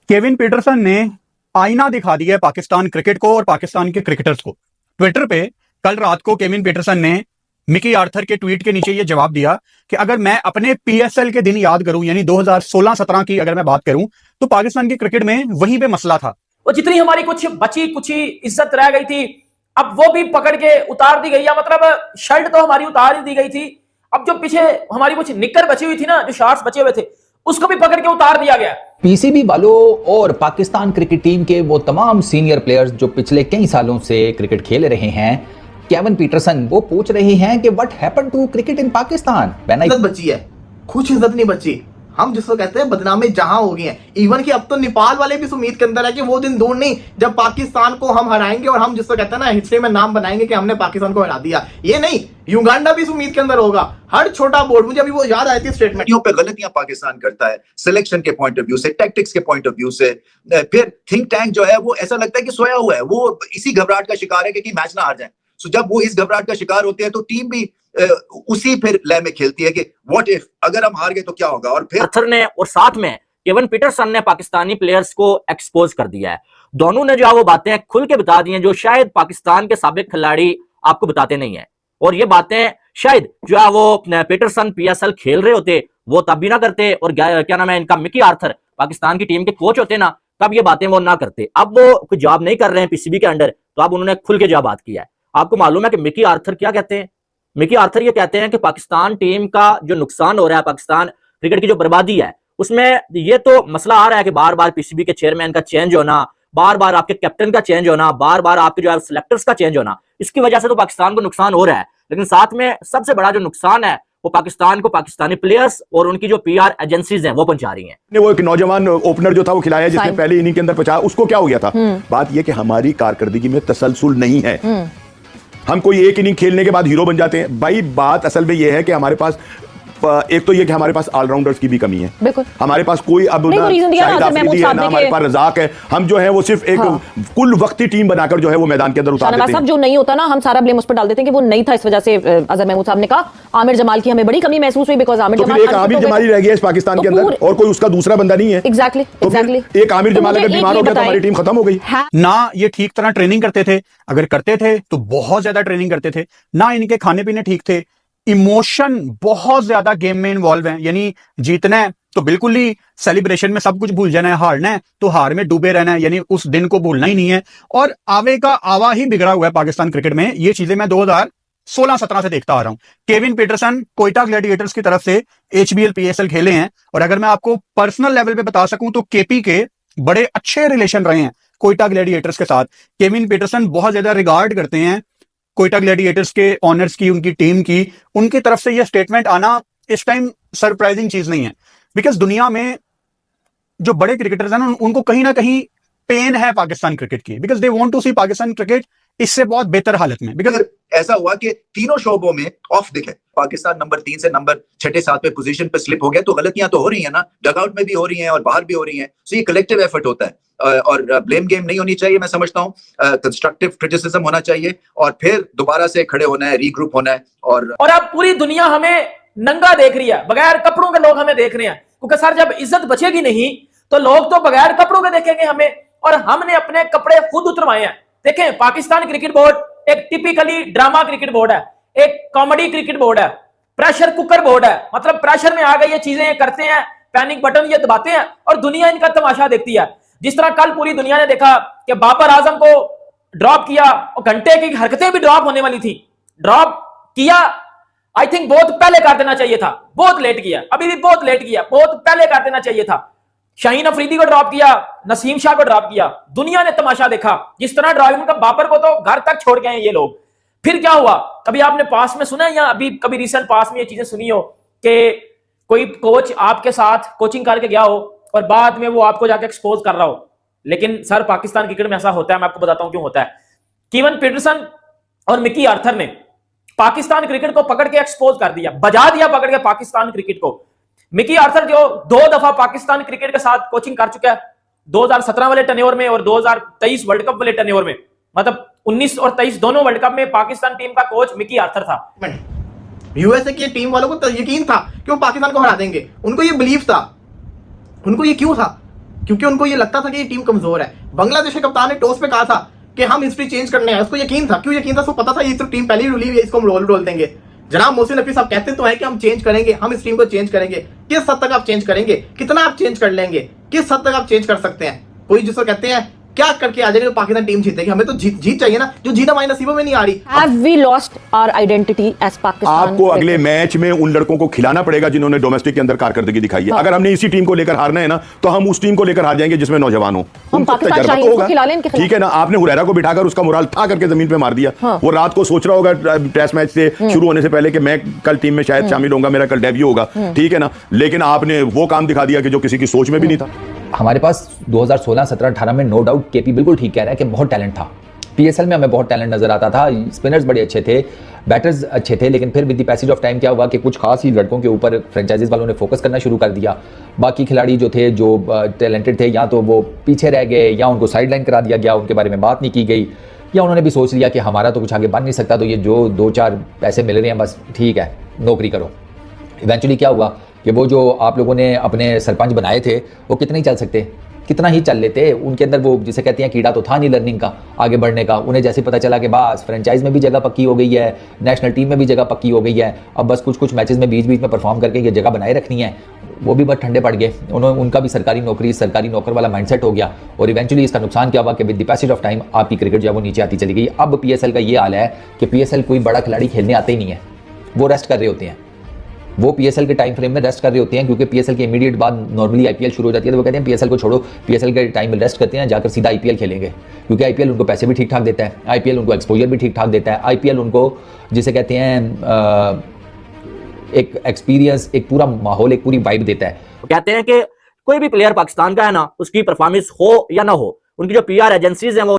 Kevin Pietersen ने आईना दिखा दिया है पाकिस्तान क्रिकेट को और पाकिस्तान के क्रिकेटर्स को। ट्विटर पे कल रात को केविन पीटरसन ने मिकी आर्थर के ट्वीट के नीचे ये जवाब दिया कि अगर मैं अपने पीएसएल के दिन याद करूं, यानी 2016-17 की अगर मैं बात करूं, तो पाकिस्तान की क्रिकेट में वहीं पे मसला था। वो जितनी हमारी कुछ बची कुछ इज्जत रह गई थी, अब वो भी पकड़ के उतार दी गई है। मतलब शर्ट तो हमारी उतार ही दी गई थी, अब जो पीछे हमारी कुछ निक्कर बची हुई थी ना, जो शॉर्ट्स बचे हुए थे, उसको भी पकड़ के उतार दिया गया। पीसीबी वालों और पाकिस्तान क्रिकेट टीम के वो तमाम सीनियर प्लेयर्स जो पिछले कई सालों से क्रिकेट खेल रहे हैं, केविन पीटरसन वो पूछ रहे हैं कि what happened to cricket in Pakistan. इज्जत बची है, कुछ इज्जत नहीं बची। हम जिसको कहते हैं बदनामी जहां हो गई है। इवन कि अब तो नेपाल वाले भी इस उम्मीद के अंदर है कि वो दिन दूर नहीं जब पाकिस्तान को हम हराएंगे और हम जिसको कहते हैं ना हिस्ट्री में नाम बनाएंगे कि हमने पाकिस्तान को हरा दिया। ये नहीं, युगांडा भी इस उम्मीद के अंदर होगा। हर छोटा बोर्ड, मुझे अभी वो याद आई थी स्टेटमेंट पे गलतियां पाकिस्तान करता है सिलेक्शन के पॉइंट ऑफ व्यू से, टैक्टिक्स के पॉइंट ऑफ व्यू से। फिर थिंक टैंक जो है वो ऐसा लगता है कि सोया हुआ है, वो इसी घबराहट का शिकार है कि मैच ना हार जाए। सो जब वो इस घबराहट का शिकार होते हैं तो टीम भी उसी फिर लय में खेलती है कि व्हाट इफ, अगर हम हार गए तो क्या होगा। और फिर आर्थर ने और साथ में केविन पीटरसन ने पाकिस्तानी प्लेयर्स को एक्सपोज कर दिया है। दोनों ने जो वो बातें खुल के बता दी हैं जो शायद पाकिस्तान के साबिक खिलाड़ी आपको बताते नहीं है। और ये बातें शायद जो है वो पीटरसन पीएसएल खेल रहे होते वो तब भी ना करते, और क्या नाम है इनका, मिकी आर्थर पाकिस्तान की टीम के कोच होते ना, तब ये बातें वो ना करते। अब वो कोई जॉब नहीं कर रहे हैं पीसीबी के अंडर, तो अब उन्होंने खुल के जॉब बात किया है। आपको मालूम है कि मिकी आर्थर क्या कहते हैं? मिकी आर्थर ये कहते हैं कि पाकिस्तान टीम का जो नुकसान हो रहा है, पाकिस्तान क्रिकेट की जो बर्बादी है, उसमें ये तो मसला आ रहा है कि बार बार पीसीबी के चेयरमैन का चेंज होना, बार बार आपके कैप्टन का चेंज होना, बार बार आपके जो है सिलेक्टर्स का चेंज होना, इसकी वजह से तो पाकिस्तान को नुकसान हो रहा है। लेकिन साथ में सबसे बड़ा जो नुकसान है वो पाकिस्तान को पाकिस्तानी प्लेयर्स और उनकी जो पीआर एजेंसीज हैं वो पहुंचा रही हैं। वो एक नौजवान ओपनर जो था वो खिलाया जिसने पहली इनिंग के अंदर 50, उसको क्या हो गया था। बात यह कि हमारी कारकर्दगी में तसलसल नहीं है। हम कोई एक इनिंग खेलने के बाद हीरो बन जाते हैं। भाई बात असल में यह है कि हमारे पास एक तो ये कि हमारे पास ऑलराउंडर्स की भी कमी है। बिल्कुल हमारे पास कोई अब ना शाहिद आफरीदी है ना हमारे पास रज़ाक है। हम जो है वो सिर्फ एक कुल वक्ती टीम बनाकर जो है वो मैदान के अंदर उतार देते हैं। जो नहीं होता ना, हम सारा ब्लेम उस पर डाल देते हैं कि वो नहीं था, इस वजह से अजहर महमूद साहब ने कहा आमिर जमाल की हमें बड़ी कमी महसूस हुई, बिकॉज़ आमिर जमाल, एक आमिर जमाल रह गया इस पाकिस्तान के अंदर और कोई उसका दूसरा बंदा नहीं है। एग्जैक्टली एक आमिर जमाल अगर बीमार हो गया तो हमारी टीम खत्म हो गई ना। ये ठीक तरह ट्रेनिंग करते थे, अगर करते थे तो बहुत ज्यादा ट्रेनिंग करते थे ना। इनके खाने पीने ठीक थे, इमोशन बहुत ज्यादा गेम में इन्वॉल्व है। यानी जीतना है तो बिल्कुल ही सेलिब्रेशन में सब कुछ भूल जाना है, हारना है तो हार में डूबे रहना है, यानी उस दिन को भूलना ही नहीं है। और आवे का आवा ही बिगड़ा हुआ है पाकिस्तान क्रिकेट में। ये चीजें मैं 2016-17 से देखता आ रहा हूं। केविन पीटरसन कोयटा ग्लैडिएटर्स की तरफ से एचबीएल पीएसएल खेले हैं, और अगर मैं आपको पर्सनल लेवल पे बता सकूं तो केपी के बड़े अच्छे रिलेशन रहे हैं कोयटा ग्लैडिएटर्स के साथ। केविन पीटरसन बहुत ज्यादा रिगार्ड करते हैं कोयटा ग्लैडिएटर्स के ऑनर्स की, उनकी टीम की। उनकी तरफ से यह स्टेटमेंट आना इस टाइम सरप्राइजिंग चीज नहीं है, बिकॉज दुनिया में जो बड़े क्रिकेटर्स हैं ना, उनको कहीं ना कहीं पेन है पाकिस्तान क्रिकेट की, because they want to see Pakistan cricket इससे बहुत बेहतर हालत में। बिकॉज ऐसा हुआ कि तीनों शोबों में ऑफ दिखे, पाकिस्तान नंबर 3 से नंबर 6-7 पोजीशन पे स्लिप हो गया, तो गलतियां तो हो रही है ना, डगआउट में भी हो रही हैं और बाहर भी हो रही हैं। सो ये कलेक्टिव एफर्ट होता है और ब्लेम गेम नहीं होनी चाहिए। मैं समझता हूँ कंस्ट्रक्टिव क्रिटिसिज्म होना चाहिए और फिर दोबारा से खड़े होना है, रीग्रुप होना है। और अब पूरी दुनिया हमें नंगा देख रही है, बगैर कपड़ों के लोग हमें देख रहे हैं, क्योंकि सर जब इज्जत बचेगी नहीं तो लोग तो बगैर कपड़ों के देखेंगे हमें, और हमने अपने कपड़े खुद उतरवाए हैं। देखें, पाकिस्तान क्रिकेट बोर्ड एक टिपिकली ड्रामा क्रिकेट बोर्ड है, एक कॉमेडी क्रिकेट बोर्ड है, प्रेशर कुकर बोर्ड है। मतलब प्रेशर में आ गए ये चीजें करते हैं, पैनिक बटन ये दबाते हैं और दुनिया इनका तमाशा देखती है। जिस तरह कल पूरी दुनिया ने देखा कि बाबर आजम को ड्रॉप किया और घंटे की हरकतें भी ड्रॉप होने वाली थी, ड्रॉप किया। आई थिंक बहुत पहले कर देना चाहिए था, बहुत लेट किया, अभी भी बहुत लेट किया, बहुत पहले कर देना चाहिए था। शाहीन अफरीदी को ड्रॉप किया, नसीम शाह को ड्रॉप किया, दुनिया ने तमाशा देखा। जिस तरह ड्राइविंग का बाबर को तो घर तक छोड़ गए ये लोग। फिर क्या हुआ, कभी आपने पास में सुना है या अभी कभी रिसेंट पास में ये चीजें सुनी हो कि कोई कोच आपके साथ कोचिंग करके गया हो और बाद में वो आपको जाके एक्सपोज कर रहा हो? लेकिन सर पाकिस्तान क्रिकेट में ऐसा होता है, मैं आपको बताता हूं क्यों होता है। केविन पीटरसन और मिकी आर्थर ने पाकिस्तान क्रिकेट को पकड़ के एक्सपोज कर दिया, बजा दिया पकड़ के पाकिस्तान क्रिकेट को। मिकी आर्थर जो 2 दफा पाकिस्तान क्रिकेट के साथ कोचिंग कर चुका है, 2017 वाले टर्नओवर में और 2023 वर्ल्ड कप वाले टर्नओवर में, मतलब 19 और 23 दोनों वर्ल्ड कप में पाकिस्तान टीम का कोच मिकी आर्थर था। यूएसए की टीम वालों को यकीन था कि वो पाकिस्तान को हरा देंगे, उनको ये बिलीव था। उनको ये क्यों था? क्योंकि उनको ये लगता था कि ये टीम कमजोर है। बांग्लादेश के कप्तान ने टॉस पे कहा था कि हम हिस्ट्री चेंज करने हैं, उसको यकीन था। क्यों यकीन था? उसको पता था ये तो टीम पहले ही रुली हुई है, इसको हम रोल देंगे। जनाब मोहसिन नकवी साहब कहते तो है कि हम चेंज करेंगे, हम इस टीम को चेंज करेंगे। किस हद तक आप चेंज करेंगे? कितना आप चेंज कर लेंगे? किस हद तक आप चेंज कर सकते हैं? कोई जिसको कहते हैं क्या करके आ जाएंगे तो पाकिस्तान टीम जीतेगी। हमें तो जीत चाहिए ना, जो जीत हमारे नसीबों में नहीं आ रही। Have we lost our identity as Pakistan? आपको अगले मैच में उन लड़कों को खिलाना पड़ेगा जिन्होंने डोमेस्टिक के अंदर कारकर्दगी दिखाई है। अगर हमने इसी टीम को लेकर हारना है ना, तो हम उस टीम को लेकर हार जाएंगे जिसमें नौजवान हो। हम पाकिस्तान तजर्बा चाहिए, तो उसको खिला लें इनके खिलाफ। ठीक है ना, आपने हुरैरा को बिठाकर उसका मोराल था करके जमीन पे मार दिया। वो रात को सोच रहा होगा टेस्ट मैच से शुरू होने से पहले कि मैं कल टीम में शायद शामिल होऊंगा, मेरा कल डेब्यू होगा, ठीक है ना। लेकिन आपने वो काम दिखा दिया कि जो किसी की सोच में भी नहीं था। हमारे पास 2016, 17, 18 में नो डाउट केपी बिल्कुल ठीक कह रहा है कि बहुत टैलेंट था। पीएसएल में हमें बहुत टैलेंट नजर आता था, स्पिनर्स बड़े अच्छे थे, बैटर्स अच्छे थे, लेकिन फिर with the passage of time क्या हुआ कि कुछ खास ही लड़कों के ऊपर फ्रेंचाइजीज वालों ने फोकस करना शुरू कर दिया। बाकी खिलाड़ी जो थे, जो टैलेंटेड थे, या तो वो पीछे रह गए, या उनको साइडलाइन करा दिया गया, उनके बारे में बात नहीं की गई, या उन्होंने भी सोच लिया कि हमारा तो कुछ आगे बन नहीं सकता, तो ये जो 2-4 पैसे मिल रहे हैं बस ठीक है, नौकरी करो। इवेंचुअली क्या हुआ कि वो जो आप लोगों ने अपने सरपंच बनाए थे वो कितने ही चल सकते, कितना ही चल लेते, उनके अंदर वो जिसे कहते हैं कीड़ा तो था नहीं लर्निंग का, आगे बढ़ने का। उन्हें जैसे पता चला कि बस फ्रेंचाइज में भी जगह पक्की हो गई है, नेशनल टीम में भी जगह पक्की हो गई है, अब बस कुछ मैचेस में बीच में परफॉर्म करके ये जगह बनाए रखनी है, वो भी बस ठंडे पड़ गए। उनका भी सरकारी नौकरी, सरकारी नौकर वाला माइंडसेट हो गया, और इवेंचुअली इसका नुकसान क्या हुआ कि with the passage of time आपकी क्रिकेट जो है वो नीचे आती चली गई। अब पीएसएल का ये हाल है कि पीएसएल कोई बड़ा खिलाड़ी खेलने आते ही नहीं है, वो रेस्ट कर रहे होते हैं, वो पीएसएल के टाइम फ्रेम में रेस्ट कर रहे होते हैं, क्योंकि पीएसएल के इमीडिएट बाद नॉर्मली आईपीएल शुरू हो जाती है, तो वो कहते हैं पीएसएल को छोड़ो, पीएसएल के टाइम में रेस्ट करते हैं, जाकर सीधा आईपीएल खेलेंगे, क्योंकि आईपीएल उनको पैसे भी ठीक ठाक देता है, आईपीएल उनको एक्सपोजर भी ठीक ठाक देता है, आईपीएल उनको जिसे कहते हैं एक एक्सपीरियंस, एक पूरा माहौल, एक पूरी वाइब देता है। कहते हैं कि कोई भी प्लेयर पाकिस्तान का है ना, उसकी परफॉर्मेंस हो या ना हो, उनकी जो पीआर एजेंसीज हैं वो